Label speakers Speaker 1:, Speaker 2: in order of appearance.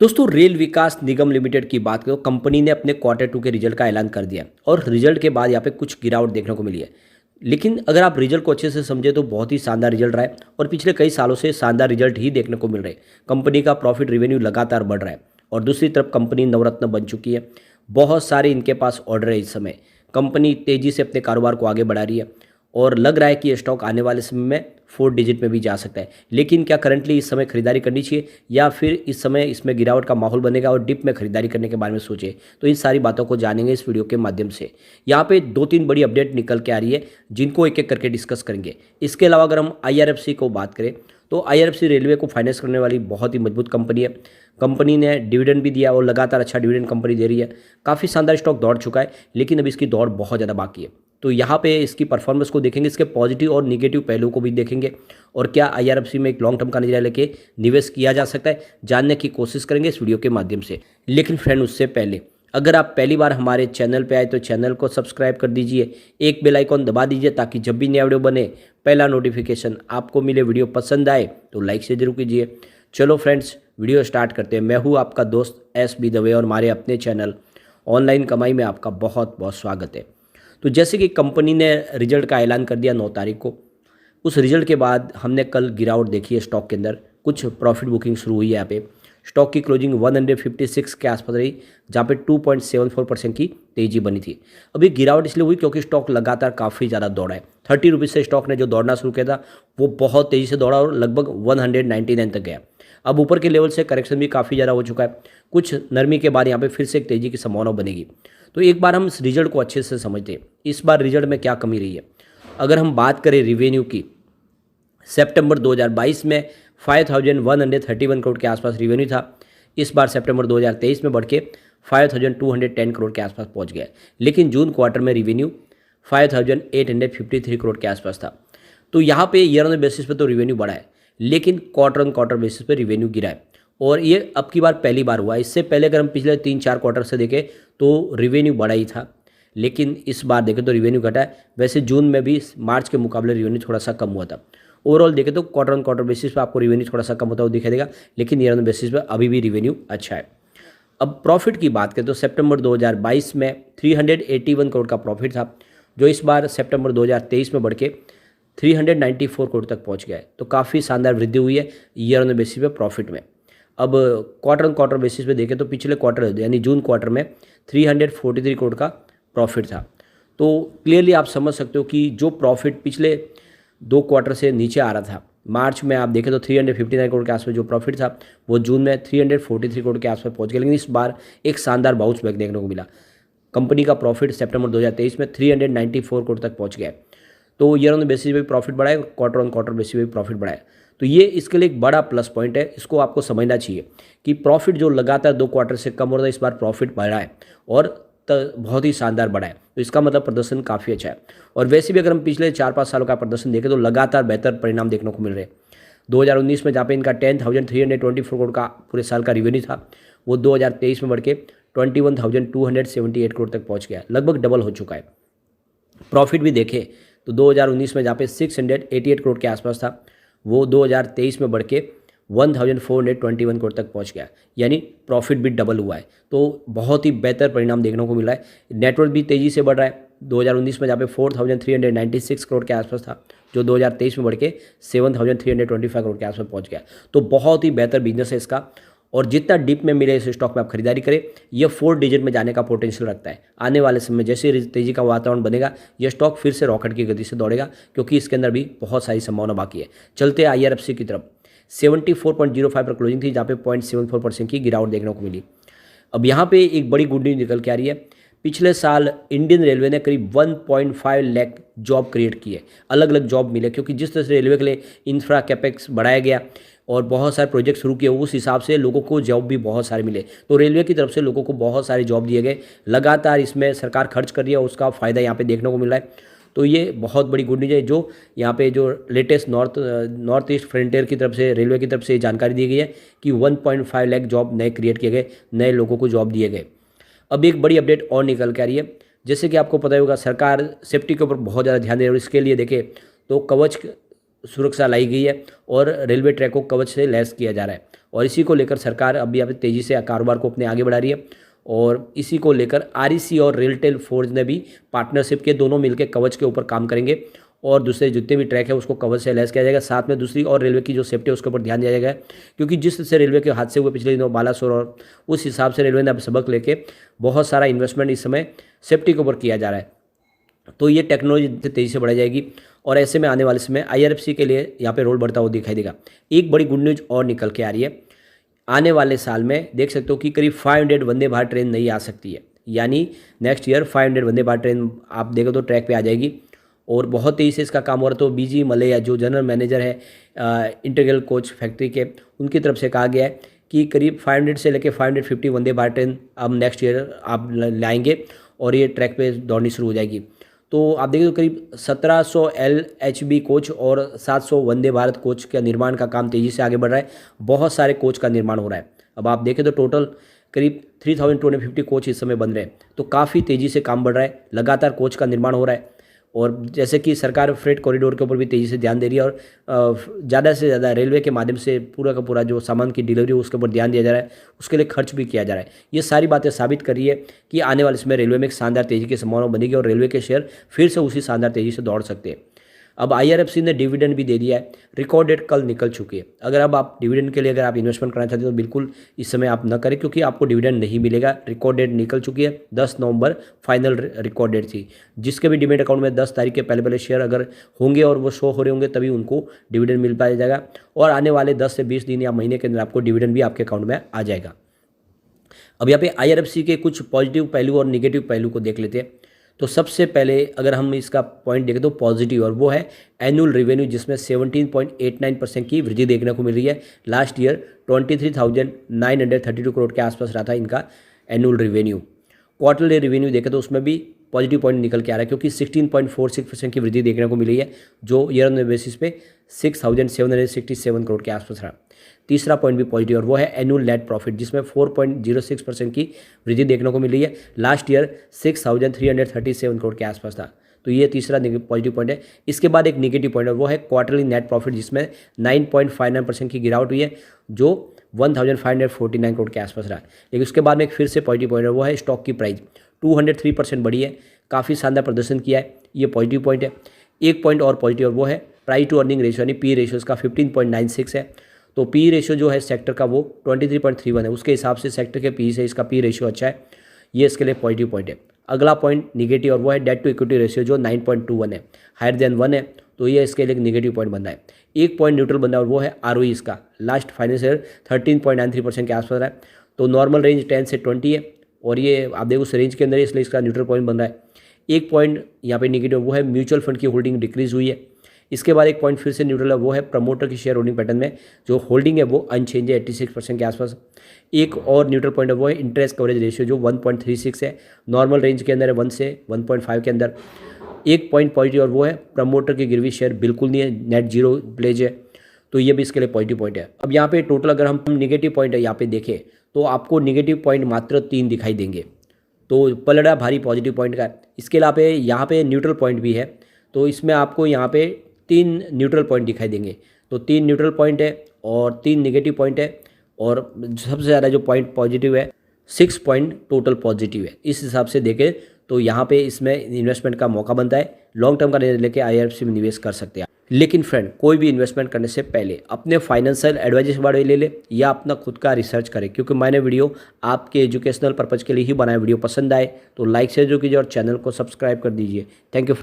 Speaker 1: दोस्तों रेल विकास निगम लिमिटेड की बात करो। कंपनी ने अपने क्वार्टर टू के रिजल्ट का ऐलान कर दिया और रिजल्ट के बाद यहाँ पे कुछ गिरावट देखने को मिली है। लेकिन अगर आप रिजल्ट को अच्छे से समझे तो बहुत ही शानदार रिजल्ट रहा है और पिछले कई सालों से शानदार रिजल्ट ही देखने को मिल रहे हैं। कंपनी का प्रॉफिट रेवेन्यू लगातार बढ़ रहा है और दूसरी तरफ कंपनी नवरत्न बन चुकी है। बहुत सारे इनके पास ऑर्डर है। इस समय कंपनी तेज़ी से अपने कारोबार को आगे बढ़ा रही है और लग रहा है कि ये स्टॉक आने वाले समय में 4 डिजिट में भी जा सकता है। लेकिन क्या करंटली इस समय खरीदारी करनी चाहिए या फिर इस समय इसमें गिरावट का माहौल बनेगा और डिप में खरीदारी करने के बारे में सोचे, तो इन सारी बातों को जानेंगे इस वीडियो के माध्यम से। यहाँ पे 2-3 बड़ी अपडेट निकल के आ रही है जिनको एक एक करके डिस्कस करेंगे। इसके अलावा अगर हम IRFC को बात करें तो IRFC रेलवे को फाइनेंस करने वाली बहुत ही मजबूत कंपनी है। कंपनी ने डिविडेंड भी दिया और लगातार अच्छा डिविडेंड कंपनी दे रही है। काफ़ी शानदार स्टॉक दौड़ चुका है लेकिन अभी इसकी दौड़ बहुत ज़्यादा बाकी है। तो यहाँ पे इसकी परफॉर्मेंस को देखेंगे, इसके पॉजिटिव और निगेटिव पहलुओं को भी देखेंगे और क्या IRFC में एक लॉन्ग टर्म का नजरिया लेके निवेश किया जा सकता है, जानने की कोशिश करेंगे इस वीडियो के माध्यम से। लेकिन फ्रेंड उससे पहले अगर आप पहली बार हमारे चैनल पे आए तो चैनल को सब्सक्राइब कर दीजिए, एक बेल आइकॉन दबा दीजिए ताकि जब भी नया वीडियो बने पहला नोटिफिकेशन आपको मिले। वीडियो पसंद आए तो लाइक से जरूर कीजिए। चलो फ्रेंड्स वीडियो स्टार्ट करते हैं। मैं हूँ आपका दोस्त SB दवे और हमारे अपने चैनल ऑनलाइन कमाई में आपका बहुत बहुत स्वागत है। तो जैसे कि कंपनी ने रिजल्ट का ऐलान कर दिया 9 तारीख को, उस रिजल्ट के बाद हमने कल गिरावट देखी है स्टॉक के अंदर। कुछ प्रॉफिट बुकिंग शुरू हुई है। यहाँ पे स्टॉक की क्लोजिंग 156 के आसपास रही जहाँ पे 2.74% की तेजी बनी थी। अभी गिरावट इसलिए हुई क्योंकि स्टॉक लगातार काफ़ी ज़्यादा दौड़ा है। 30 रुपीज़ से स्टॉक ने जो दौड़ना शुरू किया था वो बहुत तेज़ी से दौड़ा और लगभग 199 तक गया। अब ऊपर के लेवल से करेक्शन भी काफ़ी ज़्यादा हो चुका है। कुछ नरमी के बाद यहाँ पे फिर से एक तेज़ी की संभावना बनेगी। तो एक बार हम इस रिजल्ट को अच्छे से समझते हैं, इस बार रिजल्ट में क्या कमी रही है। अगर हम बात करें रिवेन्यू की, सितंबर 2022 में 5131 करोड़ के आसपास रिवेन्यू था। इस बार सितंबर 2023 में बढ़ के 5210 करोड़ के आसपास पहुंच गया। लेकिन जून क्वार्टर में रिवेन्यू 5853 करोड़ के आसपास था। तो यहाँ पे ईयर ऑन बेसिस पे तो रिवेन्यू बढ़ा है लेकिन क्वार्टर ऑन क्वार्टर बेसिस पे रिवेन्यू गिरा है और ये अब की बार पहली बार हुआ है। इससे पहले अगर हम पिछले 3-4 क्वार्टर से देखें तो रिवेन्यू बढ़ा ही था लेकिन इस बार देखें तो रिवेन्यू घटा है। वैसे जून में भी मार्च के मुकाबले रिवेन्यू थोड़ा सा कम हुआ था। ओवरऑल देखें तो क्वार्टर ऑन क्वार्टर बेसिस पे आपको रिवेन्यू थोड़ा सा कम होता हुआ दिखाई देगा लेकिन ईयर ऑन बेसिस पे अभी भी रिवेन्यू अच्छा है। अब प्रॉफिट की बात करें तो सितंबर 2022 में 381 करोड़ का प्रॉफिट था जो इस बार सितंबर 2023 में बढ़ के 394 करोड़ तक पहुंच गया है। तो काफ़ी शानदार वृद्धि हुई है ईयर ऑन बेसिस पे प्रॉफिट में। अब क्वार्टर ऑन क्वार्टर बेसिस पे देखें तो पिछले क्वार्टर यानी जून क्वार्टर में 343 करोड़ का प्रॉफिट था। तो क्लियरली आप समझ सकते हो कि जो प्रॉफिट पिछले 2 क्वार्टर से नीचे आ रहा था, मार्च में आप देखें तो 359 करोड़ के आसपास जो प्रॉफिट था वो जून में 343 करोड़ के आसपास पहुंच गया। लेकिन इस बार एक शानदार बाउंस बैक देखने को मिला। कंपनी का प्रॉफिट सितंबर 2023 में 394 करोड़ तक पहुंच गया। तो ईयर ऑन बेसिस पे भी प्रॉफिट बढ़ा है, क्वार्टर ऑन क्वार्टर बेसिस पे भी प्रॉफिट बढ़ा है। तो ये इसके लिए एक बड़ा प्लस पॉइंट है। इसको आपको समझना चाहिए कि प्रॉफिट जो लगातार 2 क्वार्टर से कम हो रहा है, इस बार प्रॉफिट बढ़ा है और बहुत ही शानदार बढ़ा है। तो इसका मतलब प्रदर्शन काफ़ी अच्छा है। और वैसे भी अगर हम पिछले 4-5 सालों का प्रदर्शन देखें तो लगातार बेहतर परिणाम देखने को मिल रहे हैं। 2019 में जहाँ पे इनका 10,324 करोड़ का पूरे साल का रिवेन्यू था वो 2023 में बढ़ के 21,278 करोड़ तक पहुँच गया, लगभग डबल हो चुका है। प्रॉफिट भी देखें तो 2019 में जहाँ पे 688 करोड़ के आसपास था वो 2023 में बढ़ के 1421 करोड़ तक पहुंच गया, यानी प्रॉफिट भी डबल हुआ है। तो बहुत ही बेहतर परिणाम देखने को मिला है। नेटवर्क भी तेज़ी से बढ़ रहा है। 2019 में जहाँ पे 4396 करोड़ के आसपास था जो 2023 में बढ़ के 7325 करोड़ के आसपास पहुंच गया। तो बहुत ही बेहतर बिजनेस है इसका और जितना डिप में मिले इस स्टॉक में आप खरीदारी करें, यह 4 डिजिट में जाने का पोटेंशियल रखता है। आने वाले समय में जैसे तेजी का वातावरण बनेगा यह स्टॉक फिर से रॉकेट की गति से दौड़ेगा क्योंकि इसके अंदर भी बहुत सारी संभावना बाकी है। चलते हैं IRFC की तरफ। 74.05 पर क्लोजिंग थी जहाँ पे 0.74% की गिरावट देखने को मिली। अब यहाँ पे एक बड़ी गुड न्यूज निकल के आ रही है। पिछले साल इंडियन रेलवे ने करीब 1.5 लाख जॉब क्रिएट किए, अलग अलग जॉब मिले क्योंकि जिस तरह से रेलवे के लिए इंफ्रा कैपेक्स बढ़ाया गया और बहुत सारे प्रोजेक्ट शुरू किए उस हिसाब से लोगों को जॉब भी बहुत सारे मिले। तो रेलवे की तरफ से लोगों को बहुत सारे जॉब दिए गए। लगातार इसमें सरकार खर्च कर रही है, उसका फ़ायदा यहाँ पे देखने को मिल रहा है। तो ये बहुत बड़ी गुड न्यूज है जो यहाँ पे जो लेटेस्ट नॉर्थ ईस्ट फ्रंटियर की तरफ से रेलवे की तरफ से जानकारी दी गई है कि 1.5 लाख जॉब नए क्रिएट किए गए, नए लोगों को जॉब दिए गए। अब एक बड़ी अपडेट और निकल के आ रही है। जैसे कि आपको पता होगा सरकार सेफ्टी के ऊपर बहुत ज़्यादा ध्यान दे रही है और इसके लिए देखें तो कवच सुरक्षा लाई गई है और रेलवे ट्रैक को कवच से लैस किया जा रहा है और इसी को लेकर सरकार अभी यहाँ पे तेज़ी से कारोबार को अपने आगे बढ़ा रही है। और इसी को लेकर आरईसी और रेलटेल फोर्ज ने भी पार्टनरशिप के दोनों मिलकर कवच के ऊपर काम करेंगे और दूसरे जितने भी ट्रैक है उसको कवच से लैस किया जाएगा। साथ में दूसरी और रेलवे की जो सेफ्टी है उसके ऊपर ध्यान दिया जाएगा, क्योंकि जिस तरह से रेलवे के हादसे हुए पिछले दिनों बालासोर, और उस हिसाब से रेलवे ने अब सबक लेके बहुत सारा इन्वेस्टमेंट इस समय सेफ्टी के ऊपर किया जा रहा है। तो ये टेक्नोलॉजी तेज़ी से बढ़ाई जाएगी और ऐसे में आने वाले समय आईआरएफसी के लिए यहाँ पे रोल बढ़ता हुआ दिखाई देगा। एक बड़ी गुड न्यूज़ और निकल के आ रही है, आने वाले साल में देख सकते हो कि करीब 500 वंदे भारत ट्रेन नई आ सकती है, यानी next year 500 Vande Bharat train आप देखो तो ट्रैक पे आ जाएगी और बहुत तेज़ी से इसका काम हो रहा है। तो बीजी मलैया जो जनरल मैनेजर है इंटीग्रल कोच फैक्ट्री के, उनकी तरफ से कहा गया है कि करीब 500 से लेकर 550 वंदे भारत ट्रेन अब नेक्स्ट ईयर आप लाएंगे और ये ट्रैक पे दौड़नी शुरू हो जाएगी। तो आप देखिए तो करीब 1700 LHB कोच और 700 वंदे भारत कोच का निर्माण का काम तेज़ी से आगे बढ़ रहा है। बहुत सारे कोच का निर्माण हो रहा है। अब आप देखें तो टोटल करीब 3250 कोच इस समय बन रहे हैं। तो काफ़ी तेज़ी से काम बढ़ रहा है, लगातार कोच का निर्माण हो रहा है। और जैसे कि सरकार फ्रेट कॉरिडोर के ऊपर भी तेज़ी से ध्यान दे रही है और ज़्यादा से ज़्यादा रेलवे के माध्यम से पूरा का पूरा जो सामान की डिलीवरी है उसके ऊपर ध्यान दिया जा रहा है, उसके लिए खर्च भी किया जा रहा है। ये सारी बातें साबित कर रही है कि आने वाले समय रेलवे में एक शानदार तेज़ी की संभावना बनेगी और रेलवे के शेयर फिर से उसी शानदार तेज़ी से दौड़ सकते हैं। अब आईआरएफसी ने डिविडेंड भी दे दिया है, रिकॉर्ड डेट कल निकल चुकी है। अगर अब आप डिविडेंड के लिए अगर आप इन्वेस्टमेंट करना चाहते हो तो बिल्कुल इस समय आप न करें, क्योंकि आपको डिविडेंड नहीं मिलेगा। रिकॉर्ड डेट निकल चुकी है, 10 नवंबर फाइनल रिकॉर्ड डेट थी। जिसके भी डिमेट अकाउंट में 10 तारीख के पहले पहले शेयर अगर होंगे और वो शो हो रहे होंगे तभी उनको डिविडेंड मिल पाया जाएगा और आने वाले 10 से 20 दिन या महीने के अंदर आपको डिविडेंड भी आपके अकाउंट में आ जाएगा। अब यहाँ पे आईआरएफसी के कुछ पॉजिटिव पहलू और निगेटिव पहलू को देख लेते हैं। तो सबसे पहले अगर हम इसका पॉइंट देखें तो पॉजिटिव, और वो है एनुअल रेवेन्यू, जिसमें 17.89% की वृद्धि देखने को मिल रही है। लास्ट ईयर 23,932 करोड़ के आसपास रहा था इनका एनुअल रेवेन्यू। क्वार्टरली रेवेन्यू देखें तो उसमें भी पॉजिटिव पॉइंट निकल के आ रहा है, क्योंकि 16.46% की वृद्धि देखने को मिली है, जो ईयर ऑन बेसिस पे 6,767 करोड़ के आसपास रहा। तीसरा पॉइंट भी पॉजिटिव और वो है एनुअल नेट प्रॉफिट, जिसमें 4.06% की वृद्धि देखने को मिली है। लास्ट ईयर 6,337 करोड़ के आसपास था। तो ये तीसरा पॉजिटिव पॉइंट है। इसके बाद एक नेगेटिव पॉइंट है, वो है क्वार्टरली नेट प्रॉफिट, जिसमें 9.59% की गिरावट हुई है, जो 1,549 करोड़ के आसपास रहा। लेकिन उसके बाद में एक फिर से पॉजिटिव पॉइंट है, वो है स्टॉक की प्राइस 203% बढ़ी है, काफ़ी शानदार प्रदर्शन किया है। ये पॉजिटिव पॉइंट है। एक पॉइंट और पॉजिटिव, और वो है प्राइस टू अर्निंग रेशियो, यानी पी रेशियो इसका 15.96 है। तो पी रेशियो जो है सेक्टर का वो 23.31 है, उसके हिसाब से सेक्टर के पी से इसका पी रेशियो अच्छा है। ये इसके लिए पॉजिटिव पॉइंट है। अगला पॉइंट निगेटिव, और वो है डेट टू इक्विटी रेशियो, जो 9.21 है, हायर देन 1 है। तो ये इसके लिए एक निगेटिव पॉइंट बन रहा है। एक पॉइंट न्यूट्रल बन रहा है, और वो है आरओई इसका लास्ट फाइनेंस ईयर 13.93% के आसपास है। तो नॉर्मल रेंज 10 से 20 है और ये आप देखो उस रेंज के अंदर है, इसलिए इसका न्यूट्रल पॉइंट बन रहा है। एक पॉइंट यहाँ पे निगेटिव, वो है म्यूचुअल फंड की होल्डिंग डिक्रीज हुई है। इसके बाद एक पॉइंट फिर से न्यूट्रल है, वो है प्रमोटर की शेयर होल्डिंग पैटर्न में जो होल्डिंग है वो अनचेंज है 86% के आसपास। एक और न्यूट्रल पॉइंट है, वो है इंटरेस्ट कवरेज रेशियो, जो 1.36 है, नॉर्मल रेंज के अंदर है 1 से 1.5 के अंदर। एक पॉइंट पॉजिटिव, और वो है प्रमोटर की गिरवी शेयर बिल्कुल नहीं है, नेट जीरो प्लेज है। तो ये भी इसके लिए पॉजिटिव पॉइंट है। अब यहाँ पे टोटल अगर हम निगेटिव पॉइंट है यहाँ पे देखें तो आपको निगेटिव पॉइंट मात्र 3 दिखाई देंगे, तो पलड़ा भारी पॉजिटिव पॉइंट का। इसके अलावा यहाँ पे न्यूट्रल पॉइंट भी है, तो इसमें आपको यहाँ पे 3 न्यूट्रल पॉइंट दिखाई देंगे। तो 3 न्यूट्रल पॉइंट है और 3 निगेटिव पॉइंट है, और सबसे ज़्यादा जो पॉइंट पॉजिटिव है 6 पॉइंट टोटल पॉजिटिव है। इस हिसाब से देखें तो यहाँ पे इसमें इन्वेस्टमेंट का मौका बनता है। लॉन्ग टर्म का निर्णय लेके आईआरएफसी में निवेश कर सकते हैं। लेकिन फ्रेंड, कोई भी इन्वेस्टमेंट करने से पहले अपने फाइनेंशियल एडवाइजर के बारे में ले ले या अपना खुद का रिसर्च करें, क्योंकि मैंने वीडियो आपके एजुकेशनल पर्पज़ के लिए ही बनाया। वीडियो पसंद आए तो लाइक शेयर जो कीजिए और चैनल को सब्सक्राइब कर दीजिए। Thank you friend.